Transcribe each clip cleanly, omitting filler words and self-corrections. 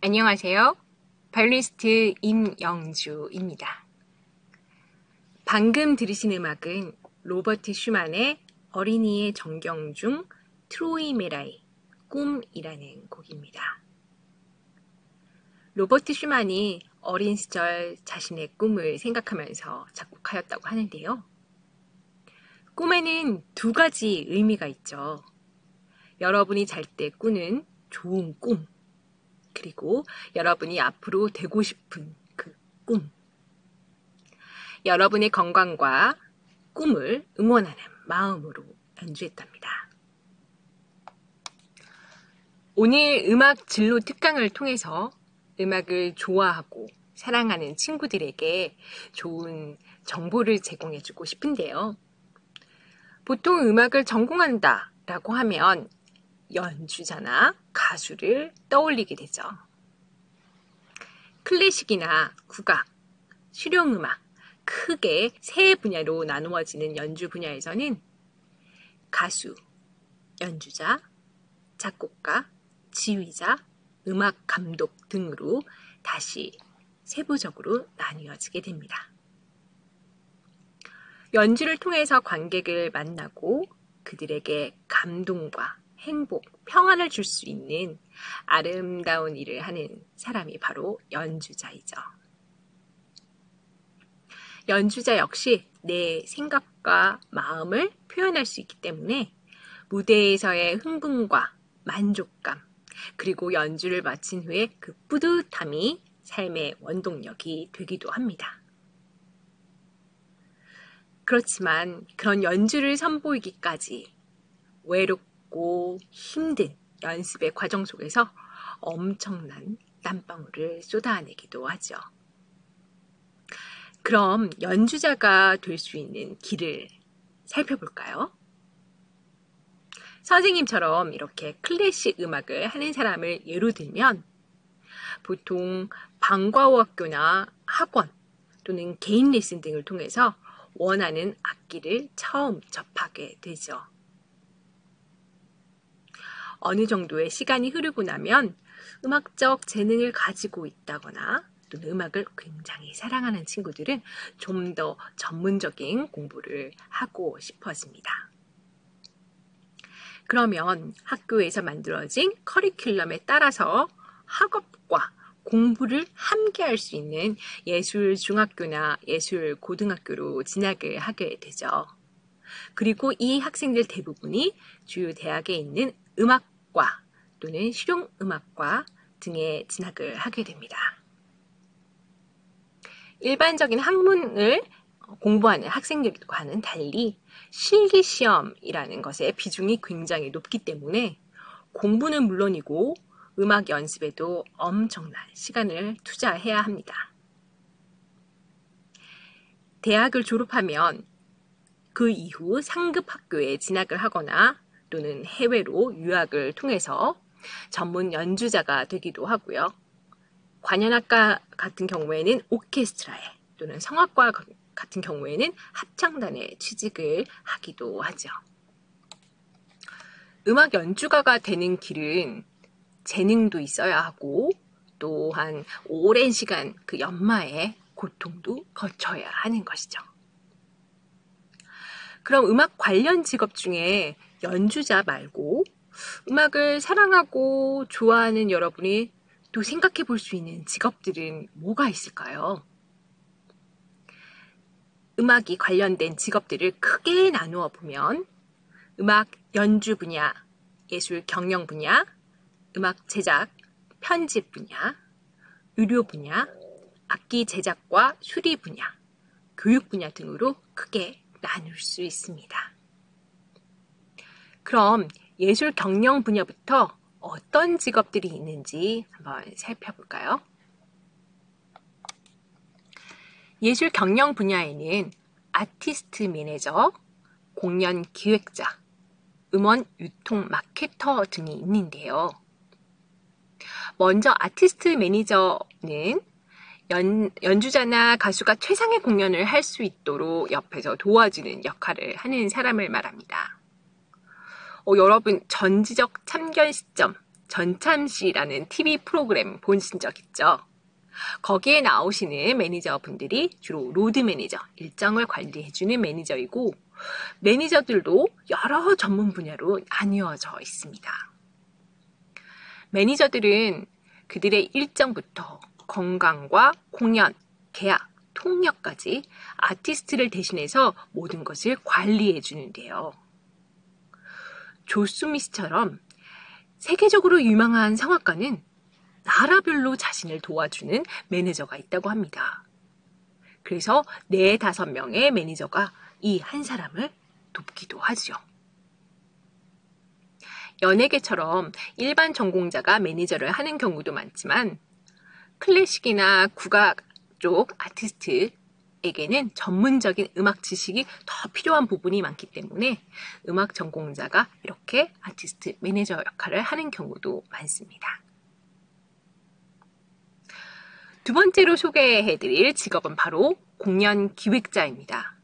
안녕하세요. 바이올리니스트 임영주입니다. 방금 들으신 음악은 로버트 슈만의 어린이의 정경 중 트로이 메라의 꿈이라는 곡입니다. 로버트 슈만이 어린 시절 자신의 꿈을 생각하면서 작곡하였다고 하는데요. 꿈에는 두 가지 의미가 있죠. 여러분이 잘 때 꾸는 좋은 꿈, 그리고 여러분이 앞으로 되고 싶은 그 꿈. 여러분의 건강과 꿈을 응원하는 마음으로 연주했답니다. 오늘 음악 진로 특강을 통해서 음악을 좋아하고 사랑하는 친구들에게 좋은 정보를 제공해주고 싶은데요. 보통 음악을 전공한다라고 하면 연주자나 가수를 떠올리게 되죠. 클래식이나 국악, 실용음악, 크게 세 분야로 나누어지는 연주 분야에서는 가수, 연주자, 작곡가, 지휘자, 음악 감독 등으로 다시 세부적으로 나뉘어지게 됩니다. 연주를 통해서 관객을 만나고 그들에게 감동과 행복, 평안을 줄 수 있는 아름다운 일을 하는 사람이 바로 연주자이죠. 연주자 역시 내 생각과 마음을 표현할 수 있기 때문에 무대에서의 흥분과 만족감, 그리고 연주를 마친 후에 그 뿌듯함이 삶의 원동력이 되기도 합니다. 그렇지만 그런 연주를 선보이기까지 외롭고 힘든 연습의 과정 속에서 엄청난 땀방울을 쏟아내기도 하죠. 그럼 연주자가 될 수 있는 길을 살펴볼까요? 선생님처럼 이렇게 클래식 음악을 하는 사람을 예로 들면 보통 방과후 학교나 학원 또는 개인 레슨 등을 통해서 원하는 악기를 처음 접하게 되죠. 어느 정도의 시간이 흐르고 나면 음악적 재능을 가지고 있다거나 또는 음악을 굉장히 사랑하는 친구들은 좀 더 전문적인 공부를 하고 싶어집니다. 그러면 학교에서 만들어진 커리큘럼에 따라서 학업과 공부를 함께 할 수 있는 예술 중학교나 예술 고등학교로 진학을 하게 되죠. 그리고 이 학생들 대부분이 주요 대학에 있는 음악과 또는 실용음악과 등에 진학을 하게 됩니다. 일반적인 학문을 공부하는 학생들과는 달리 실기시험이라는 것의 비중이 굉장히 높기 때문에 공부는 물론이고 음악 연습에도 엄청난 시간을 투자해야 합니다. 대학을 졸업하면 그 이후 상급 학교에 진학을 하거나 또는 해외로 유학을 통해서 전문 연주자가 되기도 하고요. 관현악과 같은 경우에는 오케스트라에 또는 성악과 같은 경우에는 합창단에 취직을 하기도 하죠. 음악 연주가가 되는 길은 재능도 있어야 하고 또한 오랜 시간 그 연마의 고통도 거쳐야 하는 것이죠. 그럼 음악 관련 직업 중에 연주자 말고 음악을 사랑하고 좋아하는 여러분이 또 생각해 볼 수 있는 직업들은 뭐가 있을까요? 음악이 관련된 직업들을 크게 나누어 보면 음악 연주 분야, 예술 경영 분야, 음악 제작, 편집 분야, 의료 분야, 악기 제작과 수리 분야, 교육 분야 등으로 크게 나눌 수 있습니다. 그럼 예술 경영 분야부터 어떤 직업들이 있는지 한번 살펴볼까요? 예술 경영 분야에는 아티스트 매니저, 공연 기획자, 음원 유통 마케터 등이 있는데요. 먼저 아티스트 매니저는 연주자나 가수가 최상의 공연을 할 수 있도록 옆에서 도와주는 역할을 하는 사람을 말합니다. 여러분 전지적 참견 시점, 전참시라는 TV 프로그램 보신 적 있죠? 거기에 나오시는 매니저분들이 주로 로드 매니저, 일정을 관리해주는 매니저이고 매니저들도 여러 전문 분야로 나뉘어져 있습니다. 매니저들은 그들의 일정부터 건강과 공연, 계약, 통역까지 아티스트를 대신해서 모든 것을 관리해 주는데요. 조스미스처럼 세계적으로 유명한 성악가는 나라별로 자신을 도와주는 매니저가 있다고 합니다. 그래서 4, 5명의 매니저가 이 한 사람을 돕기도 하죠. 연예계처럼 일반 전공자가 매니저를 하는 경우도 많지만 클래식이나 국악 쪽 아티스트에게는 전문적인 음악 지식이 더 필요한 부분이 많기 때문에 음악 전공자가 이렇게 아티스트 매니저 역할을 하는 경우도 많습니다. 두 번째로 소개해드릴 직업은 바로 공연 기획자입니다.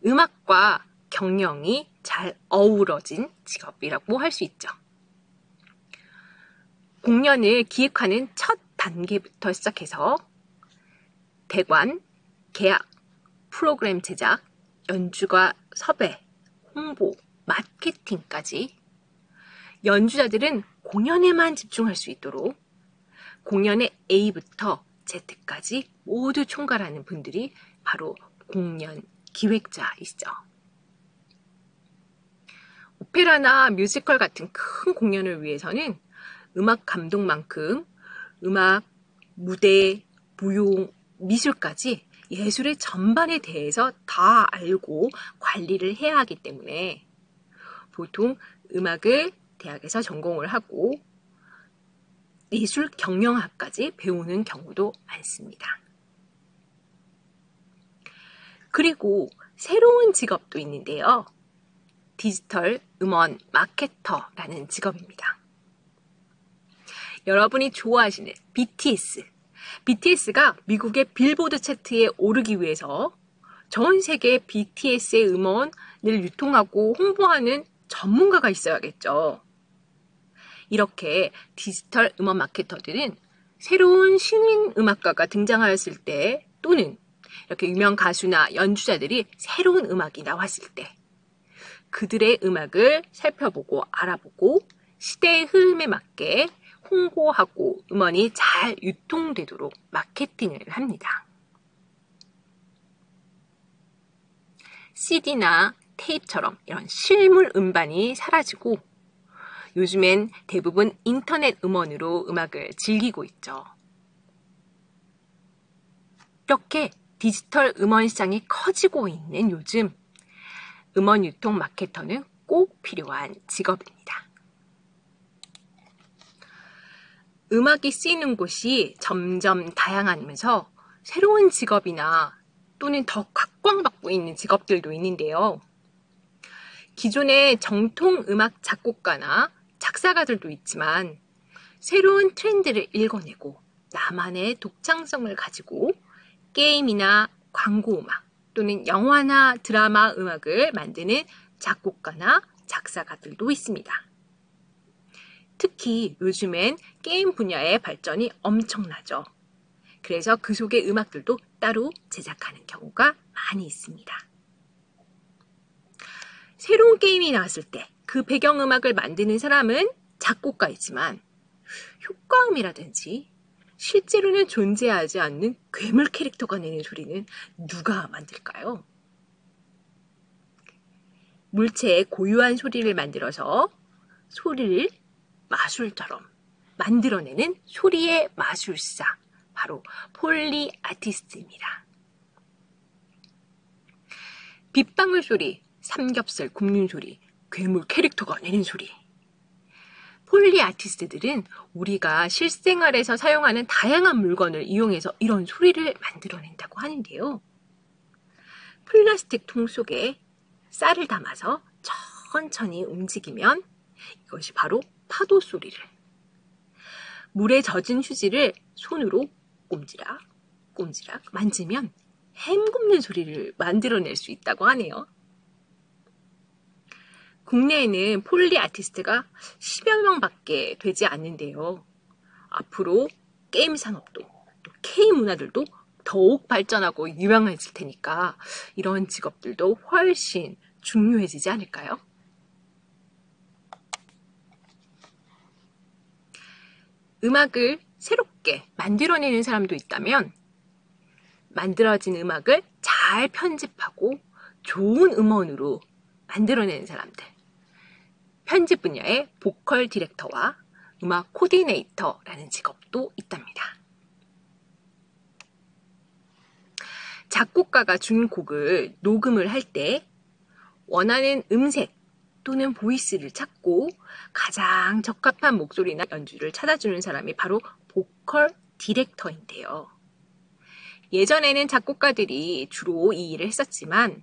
음악과 경영이 잘 어우러진 직업이라고 할 수 있죠. 공연을 기획하는 첫 단계부터 시작해서 대관, 계약, 프로그램 제작, 연주가 섭외, 홍보, 마케팅까지 연주자들은 공연에만 집중할 수 있도록 공연의 A부터 Z까지 모두 총괄하는 분들이 바로 공연 기획자이시죠. 오페라나 뮤지컬 같은 큰 공연을 위해서는 음악 감독만큼 음악, 무대, 무용, 미술까지 예술의 전반에 대해서 다 알고 관리를 해야 하기 때문에 보통 음악을 대학에서 전공을 하고 예술 경영학까지 배우는 경우도 많습니다. 그리고 새로운 직업도 있는데요. 디지털 음원 마케터라는 직업입니다. 여러분이 좋아하시는 BTS가 미국의 빌보드 차트에 오르기 위해서 전 세계 BTS의 음원을 유통하고 홍보하는 전문가가 있어야겠죠. 이렇게 디지털 음원 마케터들은 새로운 신인 음악가가 등장하였을 때 또는 이렇게 유명 가수나 연주자들이 새로운 음악이 나왔을 때 그들의 음악을 살펴보고 알아보고 시대의 흐름에 맞게 홍보하고 음원이 잘 유통되도록 마케팅을 합니다. CD나 테이프처럼 이런 실물 음반이 사라지고 요즘엔 대부분 인터넷 음원으로 음악을 즐기고 있죠. 이렇게 디지털 음원 시장이 커지고 있는 요즘 음원 유통 마케터는 꼭 필요한 직업입니다. 음악이 쓰이는 곳이 점점 다양하면서 새로운 직업이나 또는 더 각광받고 있는 직업들도 있는데요. 기존의 정통 음악 작곡가나 작사가들도 있지만 새로운 트렌드를 읽어내고 나만의 독창성을 가지고 게임이나 광고 음악 또는 영화나 드라마 음악을 만드는 작곡가나 작사가들도 있습니다. 특히 요즘엔 게임 분야의 발전이 엄청나죠. 그래서 그 속의 음악들도 따로 제작하는 경우가 많이 있습니다. 새로운 게임이 나왔을 때 그 배경음악을 만드는 사람은 작곡가이지만 효과음이라든지 실제로는 존재하지 않는 괴물 캐릭터가 내는 소리는 누가 만들까요? 물체의 고유한 소리를 만들어서 소리를 마술처럼 만들어내는 소리의 마술사, 바로 폴리 아티스트입니다. 빗방울 소리, 삼겹살 굽는 소리, 괴물 캐릭터가 내는 소리. 폴리 아티스트들은 우리가 실생활에서 사용하는 다양한 물건을 이용해서 이런 소리를 만들어낸다고 하는데요. 플라스틱 통 속에 쌀을 담아서 천천히 움직이면 이것이 바로 파도 소리를, 물에 젖은 휴지를 손으로 꼼지락 꼼지락 만지면 햄 굽는 소리를 만들어낼 수 있다고 하네요. 국내에는 폴리 아티스트가 10여 명밖에 되지 않는데요. 앞으로 게임 산업도, 또 K 문화들도 더욱 발전하고 유명해질 테니까 이런 직업들도 훨씬 중요해지지 않을까요? 음악을 새롭게 만들어내는 사람도 있다면 만들어진 음악을 잘 편집하고 좋은 음원으로 만들어내는 사람들, 편집 분야의 보컬 디렉터와 음악 코디네이터라는 직업도 있답니다. 작곡가가 준 곡을 녹음을 할 때 원하는 음색 또는 보이스를 찾고 가장 적합한 목소리나 연주를 찾아주는 사람이 바로 보컬 디렉터인데요. 예전에는 작곡가들이 주로 이 일을 했었지만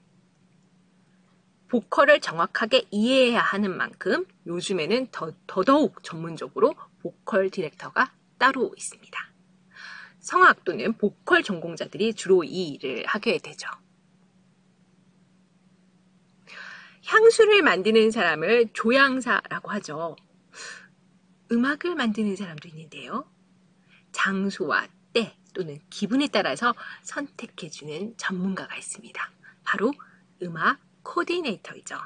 보컬을 정확하게 이해해야 하는 만큼 요즘에는 더더욱 전문적으로 보컬 디렉터가 따로 있습니다. 성악 또는 보컬 전공자들이 주로 이 일을 하게 되죠. 향수를 만드는 사람을 조향사라고 하죠. 음악을 만드는 사람도 있는데요. 장소와 때 또는 기분에 따라서 선택해주는 전문가가 있습니다. 바로 음악 코디네이터이죠.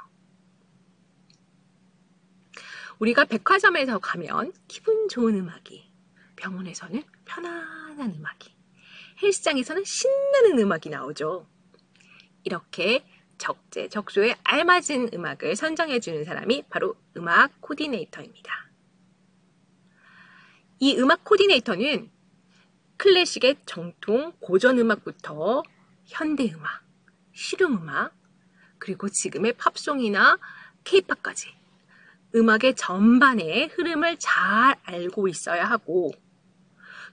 우리가 백화점에서 가면 기분 좋은 음악이, 병원에서는 편안한 음악이, 헬스장에서는 신나는 음악이 나오죠. 이렇게 적재적소에 알맞은 음악을 선정해주는 사람이 바로 음악 코디네이터입니다. 이 음악 코디네이터는 클래식의 정통 고전음악부터 현대음악, 실용음악, 그리고 지금의 팝송이나 케이팝까지 음악의 전반의 흐름을 잘 알고 있어야 하고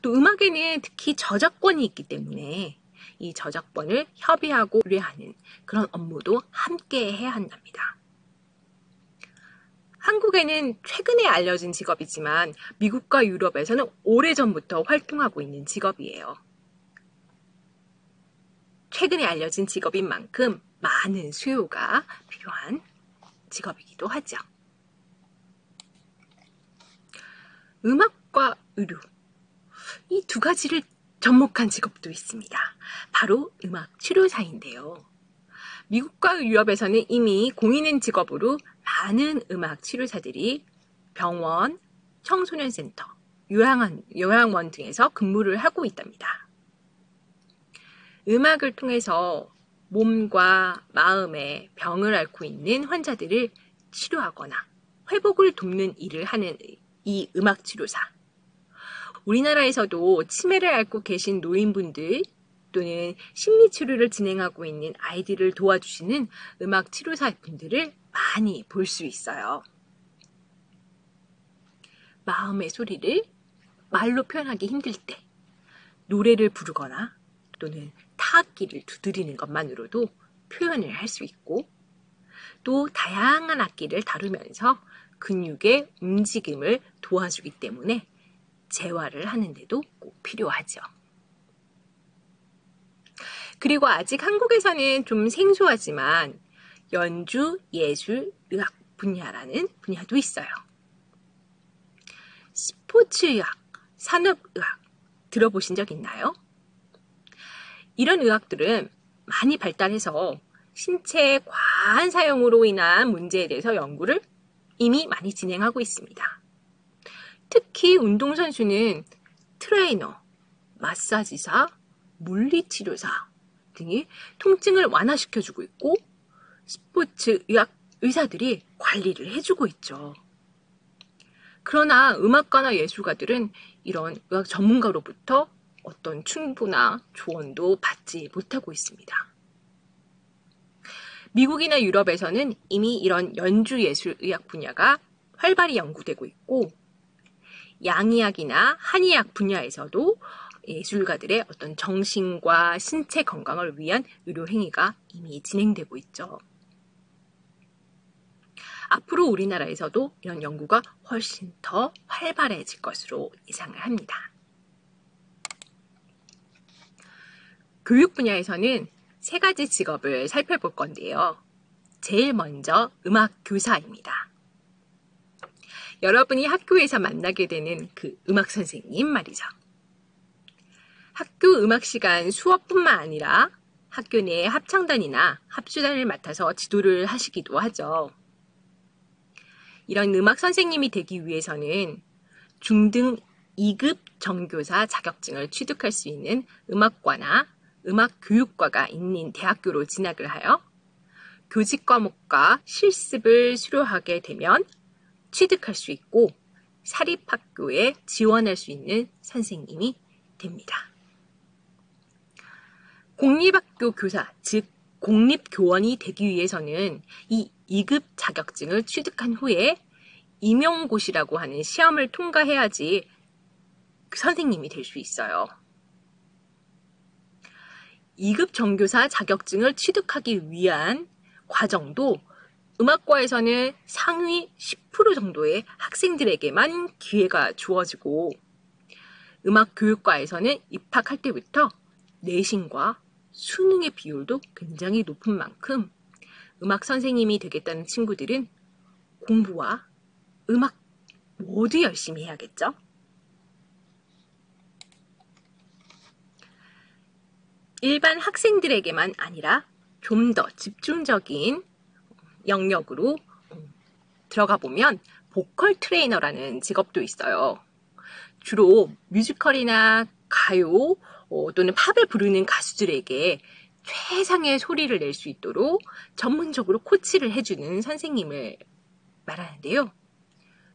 또 음악에는 특히 저작권이 있기 때문에 이 저작권을 협의하고 의뢰하는 그런 업무도 함께 해야 한답니다. 한국에는 최근에 알려진 직업이지만 미국과 유럽에서는 오래전부터 활동하고 있는 직업이에요. 최근에 알려진 직업인 만큼 많은 수요가 필요한 직업이기도 하죠. 음악과 의료, 이 두 가지를 접목한 직업도 있습니다. 바로 음악 치료사인데요. 미국과 유럽에서는 이미 공인인 직업으로 많은 음악 치료사들이 병원, 청소년 센터, 요양원 등에서 근무를 하고 있답니다. 음악을 통해서 몸과 마음의 병을 앓고 있는 환자들을 치료하거나 회복을 돕는 일을 하는 이 음악 치료사. 우리나라에서도 치매를 앓고 계신 노인분들 또는 심리치료를 진행하고 있는 아이들을 도와주시는 음악 치료사분들을 많이 볼 수 있어요. 마음의 소리를 말로 표현하기 힘들 때 노래를 부르거나 또는 타악기를 두드리는 것만으로도 표현을 할 수 있고 또 다양한 악기를 다루면서 근육의 움직임을 도와주기 때문에 재활을 하는데도 꼭 필요하죠. 그리고 아직 한국에서는 좀 생소하지만 연주, 예술, 의학 분야라는 분야도 있어요. 스포츠의학, 산업의학 들어보신 적 있나요? 이런 의학들은 많이 발달해서 신체의 과한 사용으로 인한 문제에 대해서 연구를 이미 많이 진행하고 있습니다. 특히 운동선수는 트레이너, 마사지사, 물리치료사 등이 통증을 완화시켜주고 있고 스포츠 의학 의사들이 관리를 해주고 있죠. 그러나 음악가나 예술가들은 이런 의학 전문가로부터 어떤 충고나 조언도 받지 못하고 있습니다. 미국이나 유럽에서는 이미 이런 연주예술의학 분야가 활발히 연구되고 있고 양의학이나 한의학 분야에서도 예술가들의 어떤 정신과 신체 건강을 위한 의료 행위가 이미 진행되고 있죠. 앞으로 우리나라에서도 이런 연구가 훨씬 더 활발해질 것으로 예상을 합니다. 교육 분야에서는 세 가지 직업을 살펴볼 건데요. 제일 먼저 음악 교사입니다. 여러분이 학교에서 만나게 되는 그 음악 선생님 말이죠. 학교 음악 시간 수업뿐만 아니라 학교 내 합창단이나 합주단을 맡아서 지도를 하시기도 하죠. 이런 음악 선생님이 되기 위해서는 중등 2급 정교사 자격증을 취득할 수 있는 음악과나 음악교육과가 있는 대학교로 진학을 하여 교직 과목과 실습을 수료하게 되면 취득할 수 있고 사립학교에 지원할 수 있는 선생님이 됩니다. 공립학교 교사, 즉 공립교원이 되기 위해서는 이 2급 자격증을 취득한 후에 임용고시라고 하는 시험을 통과해야지 선생님이 될 수 있어요. 2급 정교사 자격증을 취득하기 위한 과정도 음악과에서는 상위 10% 정도의 학생들에게만 기회가 주어지고 음악교육과에서는 입학할 때부터 내신과 수능의 비율도 굉장히 높은 만큼 음악 선생님이 되겠다는 친구들은 공부와 음악 모두 열심히 해야겠죠? 일반 학생들에게만 아니라 좀 더 집중적인 영역으로 들어가 보면 보컬 트레이너라는 직업도 있어요. 주로 뮤지컬이나 가요 또는 팝을 부르는 가수들에게 최상의 소리를 낼 수 있도록 전문적으로 코치를 해주는 선생님을 말하는데요.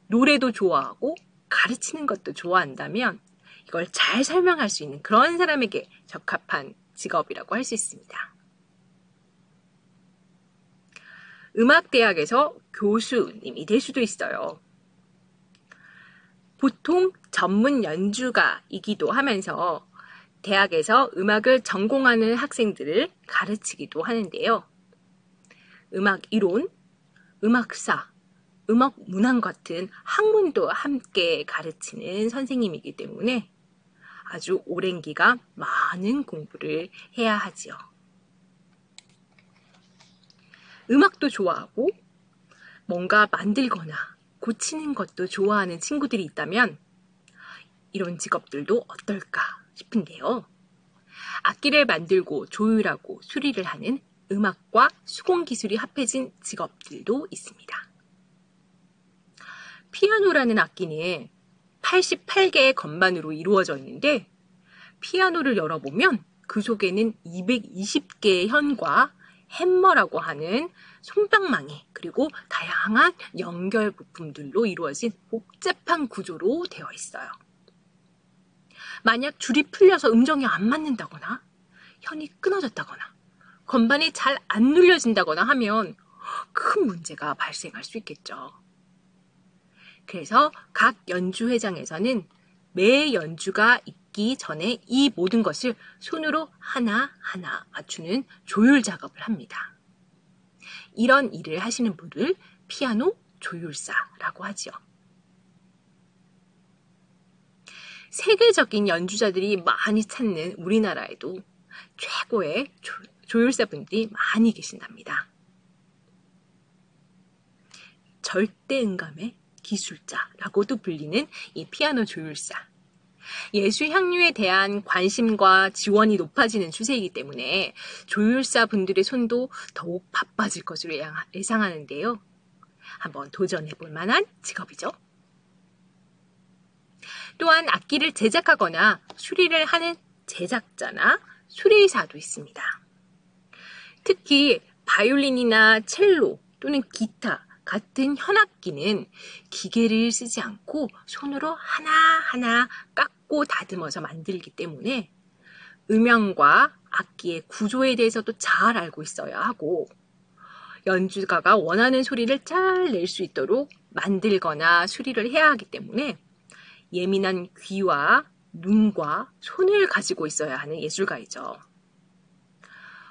노래도 좋아하고 가르치는 것도 좋아한다면 이걸 잘 설명할 수 있는 그런 사람에게 적합한 직업이라고 할 수 있습니다. 음악대학에서 교수님이 될 수도 있어요. 보통 전문 연주가이기도 하면서 대학에서 음악을 전공하는 학생들을 가르치기도 하는데요. 음악 이론, 음악사, 음악 문학 같은 학문도 함께 가르치는 선생님이기 때문에 아주 오랜 기간 많은 공부를 해야 하지요. 음악도 좋아하고 뭔가 만들거나 고치는 것도 좋아하는 친구들이 있다면 이런 직업들도 어떨까 싶은데요. 악기를 만들고 조율하고 수리를 하는 음악과 수공기술이 합해진 직업들도 있습니다. 피아노라는 악기는 88개의 건반으로 이루어져 있는데 피아노를 열어보면 그 속에는 220개의 현과 햄머라고 하는 손방망이 그리고 다양한 연결 부품들로 이루어진 복잡한 구조로 되어 있어요. 만약 줄이 풀려서 음정이 안 맞는다거나 현이 끊어졌다거나 건반이 잘 안 눌려진다거나 하면 큰 문제가 발생할 수 있겠죠. 그래서 각 연주회장에서는 매 연주가 있기 전에 이 모든 것을 손으로 하나하나 맞추는 조율 작업을 합니다. 이런 일을 하시는 분을 피아노 조율사라고 하죠. 세계적인 연주자들이 많이 찾는 우리나라에도 최고의 조율사분들이 많이 계신답니다. 절대음감의 기술자라고도 불리는 이 피아노 조율사. 예술 향유에 대한 관심과 지원이 높아지는 추세이기 때문에 조율사 분들의 손도 더욱 바빠질 것으로 예상하는데요. 한번 도전해 볼 만한 직업이죠. 또한 악기를 제작하거나 수리를 하는 제작자나 수리사도 있습니다. 특히 바이올린이나 첼로 또는 기타 같은 현악기는 기계를 쓰지 않고 손으로 하나하나 깎고 다듬어서 만들기 때문에 음향과 악기의 구조에 대해서도 잘 알고 있어야 하고 연주가가 원하는 소리를 잘 낼 수 있도록 만들거나 수리를 해야 하기 때문에 예민한 귀와 눈과 손을 가지고 있어야 하는 예술가이죠.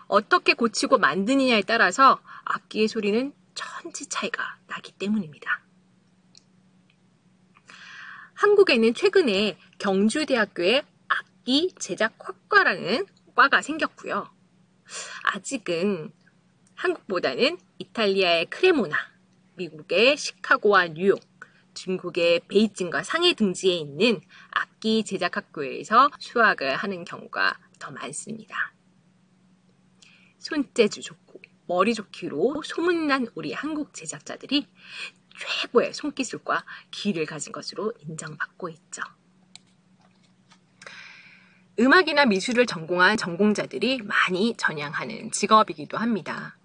어떻게 고치고 만드느냐에 따라서 악기의 소리는 천지 차이가 나기 때문입니다. 한국에는 최근에 경주대학교에 악기 제작학과라는 과가 생겼고요. 아직은 한국보다는 이탈리아의 크레모나, 미국의 시카고와 뉴욕, 중국의 베이징과 상해 등지에 있는 악기 제작 학교에서 수학을 하는 경우가 더 많습니다. 손재주 좋고 머리 좋기로 소문난 우리 한국 제작자들이 최고의 손기술과 기를 가진 것으로 인정받고 있죠. 음악이나 미술을 전공한 전공자들이 많이 전향하는 직업이기도 합니다.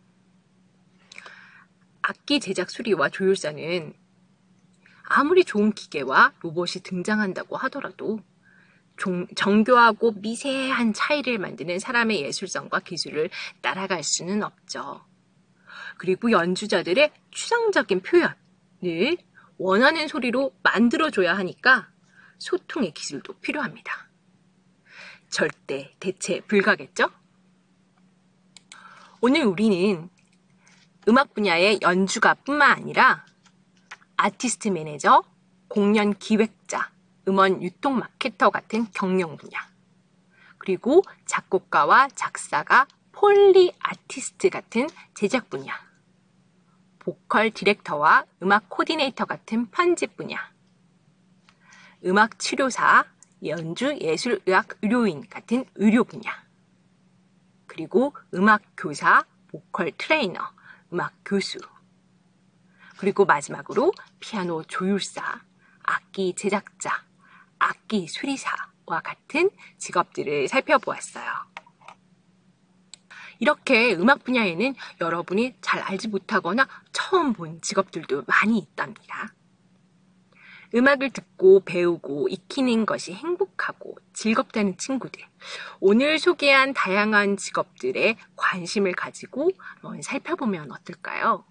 악기 제작 수리와 조율사는 아무리 좋은 기계와 로봇이 등장한다고 하더라도 정교하고 미세한 차이를 만드는 사람의 예술성과 기술을 따라갈 수는 없죠. 그리고 연주자들의 추상적인 표현을 원하는 소리로 만들어줘야 하니까 소통의 기술도 필요합니다. 절대 대체 불가겠죠? 오늘 우리는 음악 분야의 연주가뿐만 아니라 아티스트 매니저, 공연 기획자, 음원 유통 마케터 같은 경영 분야, 그리고 작곡가와 작사가, 폴리 아티스트 같은 제작 분야, 보컬 디렉터와 음악 코디네이터 같은 편집 분야, 음악 치료사, 연주 예술의학 의료인 같은 의료 분야, 그리고 음악 교사, 보컬 트레이너, 음악 교수, 그리고 마지막으로 피아노 조율사, 악기 제작자, 악기 수리사와 같은 직업들을 살펴보았어요. 이렇게 음악 분야에는 여러분이 잘 알지 못하거나 처음 본 직업들도 많이 있답니다. 음악을 듣고 배우고 익히는 것이 행복하고 즐겁다는 친구들, 오늘 소개한 다양한 직업들에 관심을 가지고 한번 살펴보면 어떨까요?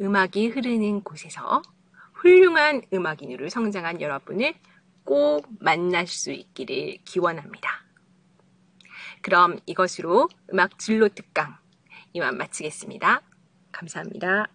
음악이 흐르는 곳에서 훌륭한 음악인으로 성장한 여러분을 꼭 만날 수 있기를 기원합니다. 그럼 이것으로 음악 진로 특강 이만 마치겠습니다. 감사합니다.